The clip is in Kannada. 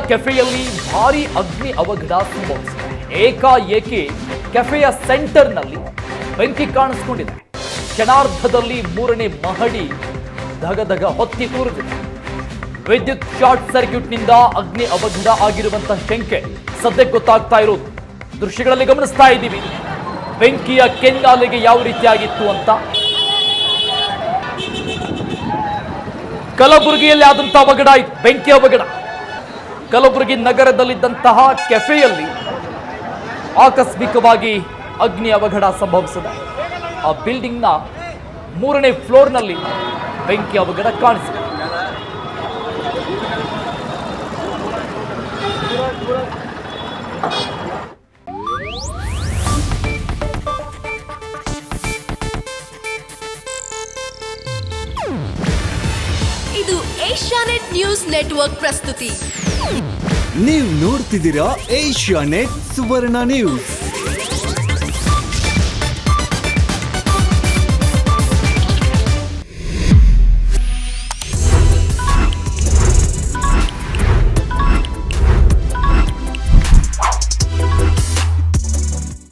ಕೆಫೆಯಲ್ಲಿ ಭಾರೀ ಅಗ್ನಿ ಅವಘಡ ಸಂಭವಿಸಿದೆ. ಏಕಾಏಕಿ ಕೆಫೆಯ ಸೆಂಟರ್ನಲ್ಲಿ ಬೆಂಕಿ ಕಾಣಿಸಿಕೊಂಡಿದೆ. ಕ್ಷಣಾರ್ಧದಲ್ಲಿ 3ನೇ ಮಹಡಿ ಧಗಧಗ ಹೊತ್ತಿ ಉರಿದಿದೆ. ವಿದ್ಯುತ್ ಶಾರ್ಟ್ ಸರ್ಕ್ಯೂಟ್ನಿಂದ ಅಗ್ನಿ ಅವಘಡ ಆಗಿರುವಂತಹ ಶಂಕೆ ಸದ್ಯಕ್ಕೆ ಗೊತ್ತಾಗ್ತಾ ಇರೋದು. ದೃಶ್ಯಗಳಲ್ಲಿ ಗಮನಿಸ್ತಾ ಇದ್ದೀವಿ ಬೆಂಕಿಯ ಕೆನ್ನಾಲಿಗೆ ಯಾವ ರೀತಿಯಾಗಿತ್ತು ಅಂತ. ಕಲಬುರಗಿಯಲ್ಲಿ ಆದಂತಹ ಅವಘಡ ಇತ್ತು, ಬೆಂಕಿ ಅವಘಡ. ಕಲಬುರಗಿ ನಗರದಲ್ಲಿದ್ದಂತಹ ಕೆಫೆಯಲ್ಲಿ ಆಕಸ್ಮಿಕವಾಗಿ ಅಗ್ನಿ ಅವಘಡ ಸಂಭವಿಸಿದೆ. ಆ ಬಿಲ್ಡಿಂಗ್ನ 3ನೇ ಫ್ಲೋರ್ನಲ್ಲಿ ಬೆಂಕಿ ಅವಘಡ ಕಾಣಿಸಿದೆ. ಇದು ಏಷ್ಯಾನೆಟ್ ನ್ಯೂಸ್ ನೆಟ್ವರ್ಕ್ ಪ್ರಸ್ತುತಿ. ನೀವು ನೋಡ್ತಿದ್ದೀರಾ ಏಷ್ಯಾನೆಟ್ ಸುವರ್ಣ ನ್ಯೂಸ್.